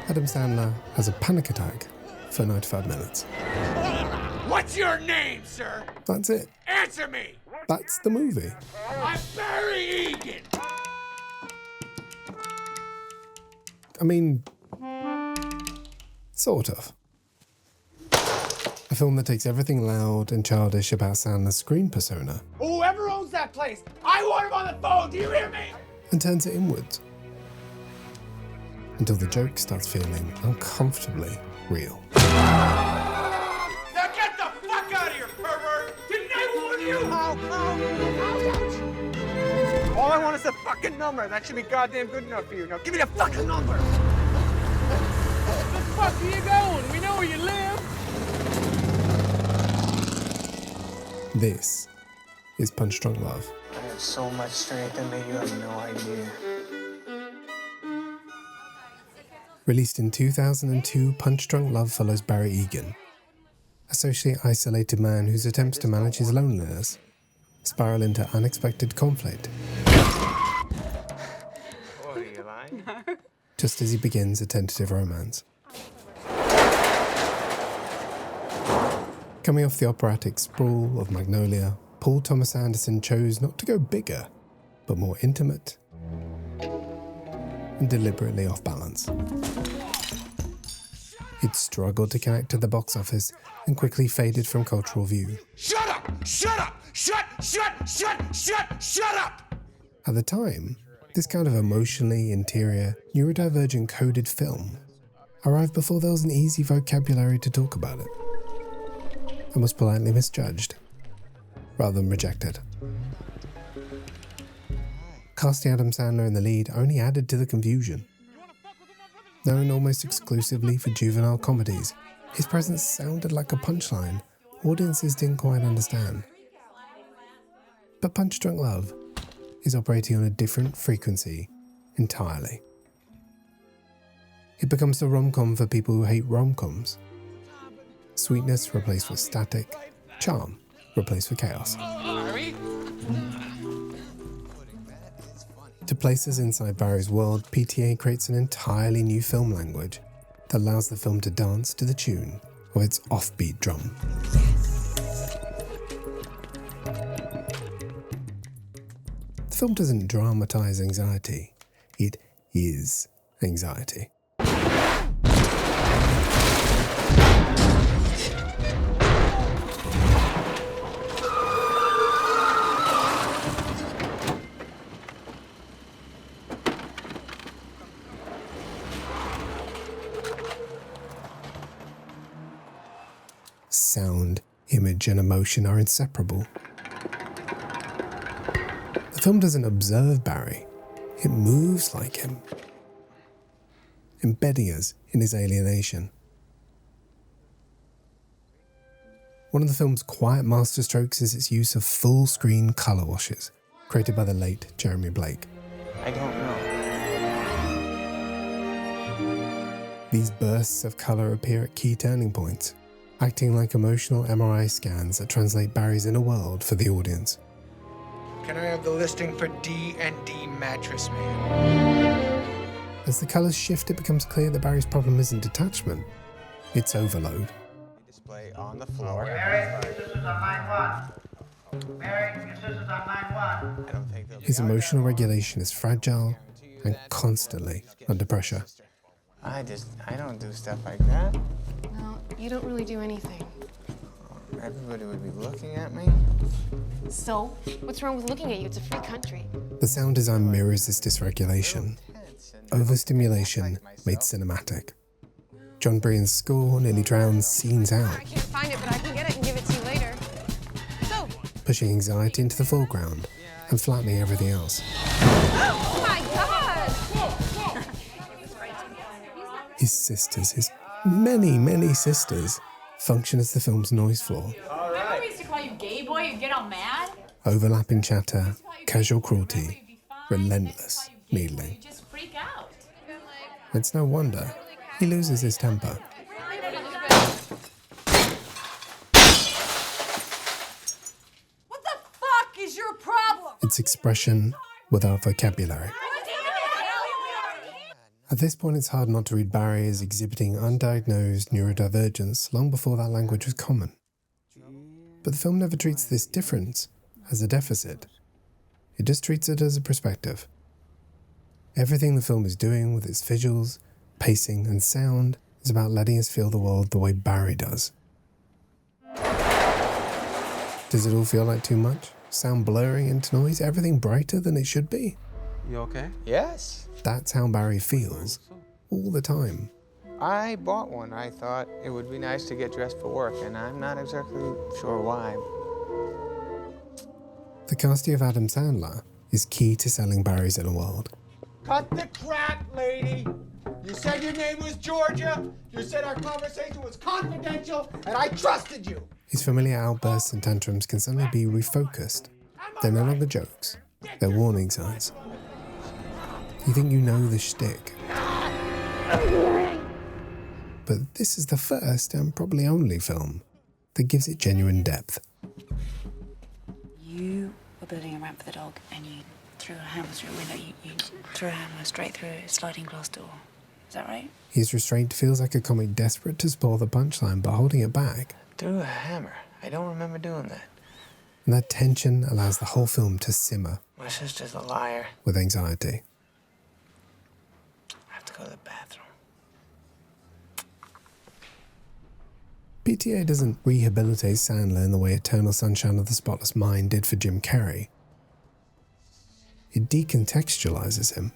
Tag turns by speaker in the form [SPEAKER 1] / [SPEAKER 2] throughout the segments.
[SPEAKER 1] Adam Sandler has a panic attack for 95 minutes.
[SPEAKER 2] What's your name, sir?
[SPEAKER 1] That's it.
[SPEAKER 2] Answer me!
[SPEAKER 1] That's the movie.
[SPEAKER 2] I'm Barry Egan!
[SPEAKER 1] I mean, sort of. A film that takes everything loud and childish about Sandler's screen persona
[SPEAKER 2] Whoever owns that place, I want him on the phone, do you hear me?
[SPEAKER 1] and turns it inwards until the joke starts feeling uncomfortably real.
[SPEAKER 2] Now get the fuck out of here, pervert! Didn't I warn you? Ouch. All I want is the fucking number. That should be goddamn good enough for you. Now give me the fucking number! Where the fuck are you going? We know where you live.
[SPEAKER 1] This is Punch Drunk Love.
[SPEAKER 3] I have so much strength in me, you have no idea.
[SPEAKER 1] Released in 2002, Punch Drunk Love follows Barry Egan, a socially isolated man whose attempts to manage his loneliness spiral into unexpected conflict.
[SPEAKER 3] What, are you lying?
[SPEAKER 1] Just as he begins a tentative romance. Coming off the operatic sprawl of Magnolia, Paul Thomas Anderson chose not to go bigger, but more intimate and deliberately off balance. It struggled to connect to the box office and quickly faded from cultural view.
[SPEAKER 2] Shut up! Shut up! Shut up!
[SPEAKER 1] At the time, this kind of emotionally interior, neurodivergent coded film arrived before there was an easy vocabulary to talk about it, and was politely misjudged, rather than rejected. Casting Adam Sandler in the lead only added to the confusion. Known almost exclusively for juvenile comedies, his presence sounded like a punchline audiences didn't quite understand. But Punch Drunk Love is operating on a different frequency entirely. It becomes the rom-com for people who hate rom-coms. Sweetness replaced with static, charm replaced with chaos. To place us inside Barry's world, PTA creates an entirely new film language that allows the film to dance to the tune of its offbeat drum. The film doesn't dramatize anxiety, it is anxiety. Sound, image, and emotion are inseparable. The film doesn't observe Barry, it moves like him, embedding us in his alienation. One of the film's quiet masterstrokes is its use of full-screen colour washes, created by the late Jeremy Blake.
[SPEAKER 3] I don't know.
[SPEAKER 1] These bursts of colour appear at key turning points, acting like emotional MRI scans that translate Barry's inner world for the audience.
[SPEAKER 2] Can I have the listing for D&D Mattress Man?
[SPEAKER 1] As the colours shift, it becomes clear that Barry's problem isn't detachment, it's overload.
[SPEAKER 3] Display on the floor.
[SPEAKER 4] Mary, your sister's on line 1. Mary, your sister's on line 1.
[SPEAKER 3] I don't think they'll be
[SPEAKER 1] His emotional regulation is fragile and constantly under pressure.
[SPEAKER 3] I don't do stuff like that.
[SPEAKER 5] No, you don't really do anything.
[SPEAKER 3] Everybody would be looking at me.
[SPEAKER 5] So, what's wrong with looking at you? It's a free country.
[SPEAKER 1] The sound design mirrors this dysregulation. Overstimulation made cinematic. John Brian's score nearly drowns scenes out,
[SPEAKER 5] I can't find it, but I can get it and give it to you later. So,
[SPEAKER 1] pushing anxiety into the foreground and flattening everything else.
[SPEAKER 5] oh my God!
[SPEAKER 1] His sisters, his many, many sisters, function as the film's noise floor.
[SPEAKER 6] Remember we used to call you gay boy? You'd get all mad?
[SPEAKER 1] Overlapping chatter, casual cruelty, relentless needling.
[SPEAKER 6] You just freak out.
[SPEAKER 1] It's no wonder he loses his temper.
[SPEAKER 6] What the fuck is your problem?
[SPEAKER 1] Its expression without vocabulary. At this point, it's hard not to read Barry as exhibiting undiagnosed neurodivergence long before that language was common. But the film never treats this difference as a deficit. It just treats it as a perspective. Everything the film is doing with its visuals, pacing, and sound is about letting us feel the world the way Barry does. Does it all feel like too much? Sound blurring into noise? Everything brighter than it should be?
[SPEAKER 2] You okay?
[SPEAKER 3] Yes.
[SPEAKER 1] That's how Barry feels, all the time.
[SPEAKER 3] I bought one. I thought it would be nice to get dressed for work, and I'm not exactly sure why.
[SPEAKER 1] The casting of Adam Sandler is key to selling Barry's inner world.
[SPEAKER 2] Cut the crap, lady! You said your name was Georgia, you said our conversation was confidential, and I trusted you!
[SPEAKER 1] His familiar outbursts and tantrums can suddenly be refocused. They're no longer jokes, they're warning signs. You think you know the shtick. But this is the first and probably only film that gives it genuine depth.
[SPEAKER 7] You were building a ramp for the dog and you threw a hammer through a window. You threw a hammer straight through a sliding glass door. Is that right?
[SPEAKER 1] His restraint feels like a comic desperate to spoil the punchline but holding it back.
[SPEAKER 3] Threw a hammer. I don't remember doing that.
[SPEAKER 1] And that tension allows the whole film to simmer
[SPEAKER 3] My sister's a liar.
[SPEAKER 1] with anxiety.
[SPEAKER 3] I have to go to the bathroom.
[SPEAKER 1] PTA doesn't rehabilitate Sandler in the way Eternal Sunshine of the Spotless Mind did for Jim Carrey. It decontextualises him.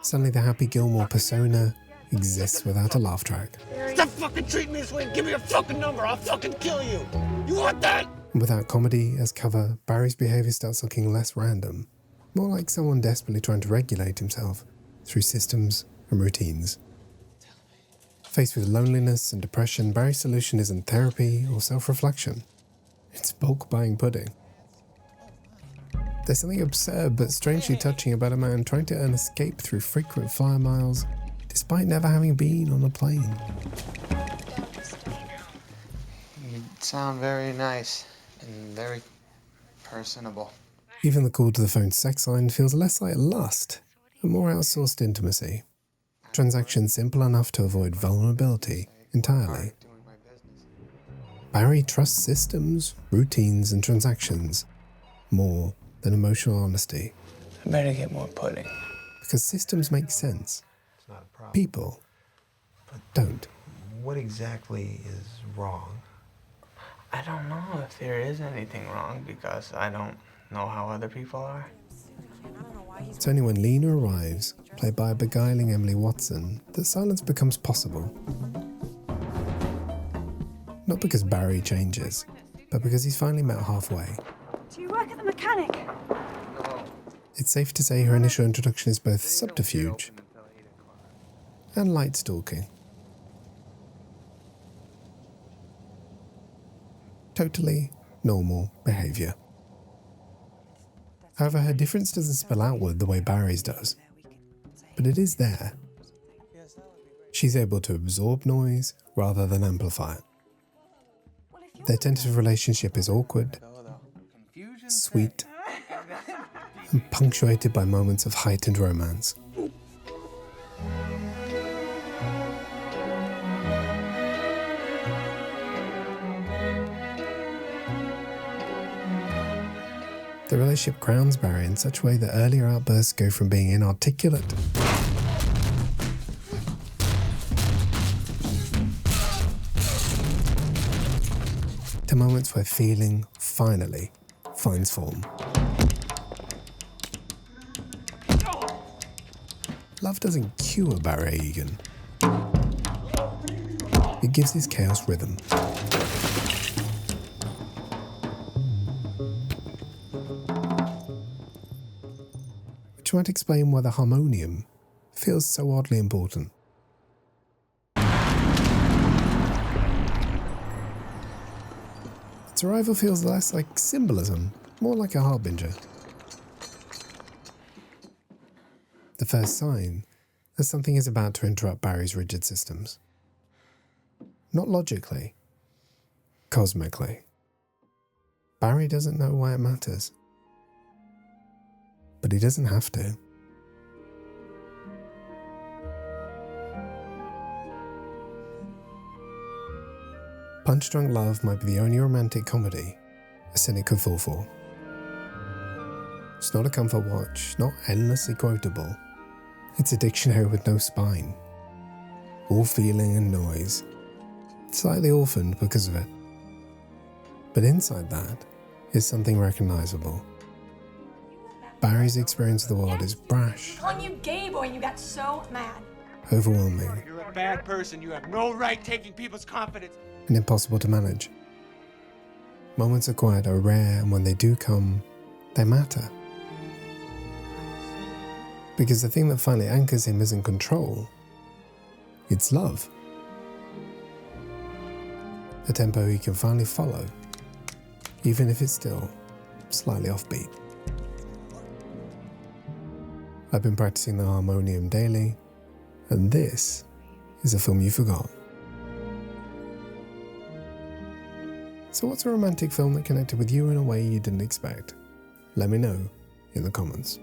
[SPEAKER 1] Suddenly the Happy Gilmore persona exists without a laugh track.
[SPEAKER 2] Stop fucking treating me this way and give me your fucking number, I'll fucking kill you! You want that?
[SPEAKER 1] And without comedy as cover, Barry's behaviour starts looking less random, more like someone desperately trying to regulate himself through systems and routines. Faced with loneliness and depression, Barry's solution isn't therapy or self-reflection. It's bulk buying pudding. There's something absurd but strangely touching about a man trying to earn escape through frequent flyer miles, despite never having been on a plane.
[SPEAKER 3] You sound very nice and very personable.
[SPEAKER 1] Even the call to the phone sex line feels less like lust and more outsourced intimacy. Transactions simple enough to avoid vulnerability entirely. Barry trusts systems, routines, and transactions more than emotional honesty.
[SPEAKER 3] I better get more pudding.
[SPEAKER 1] Because systems make sense.
[SPEAKER 8] It's not a problem.
[SPEAKER 1] People don't.
[SPEAKER 8] What exactly is wrong?
[SPEAKER 3] I don't know if there is anything wrong because I don't know how other people are.
[SPEAKER 1] It's only when Lena arrives, played by a beguiling Emily Watson, that silence becomes possible. Not because Barry changes, but because he's finally met halfway.
[SPEAKER 6] Do you work at the mechanic?
[SPEAKER 1] It's safe to say her initial introduction is both subterfuge and light stalking. Totally normal behaviour. However, her difference doesn't spill outward the way Barry's does, but it is there. She's able to absorb noise rather than amplify it. Their tentative relationship is awkward, sweet, and punctuated by moments of heightened romance. The relationship grounds Barry in such a way that earlier outbursts go from being inarticulate to moments where feeling finally finds form. Love doesn't cure Barry Egan. It gives his chaos rhythm. Which might explain why the harmonium feels so oddly important. Its arrival feels less like symbolism, more like a harbinger. The first sign that something is about to interrupt Barry's rigid systems. Not logically, cosmically. Barry doesn't know why it matters. But he doesn't have to. Punch-Drunk Love might be the only romantic comedy a cynic could fall for. It's not a comfort watch, not endlessly quotable. It's a dictionary with no spine. All feeling and noise. Slightly orphaned because of it. But inside that is something recognizable. Barry's experience of the world is brash,
[SPEAKER 6] Calling you gay boy and you got so mad.
[SPEAKER 1] overwhelming,
[SPEAKER 2] You're a bad person. You have no right taking people's confidence.
[SPEAKER 1] and impossible to manage. Moments of quiet are rare, and when they do come, they matter. Because the thing that finally anchors him isn't control, it's love. A tempo he can finally follow, even if it's still slightly offbeat. I've been practicing the harmonium daily, and this is a film you forgot. So what's a romantic film that connected with you in a way you didn't expect? Let me know in the comments.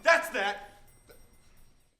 [SPEAKER 2] That's that.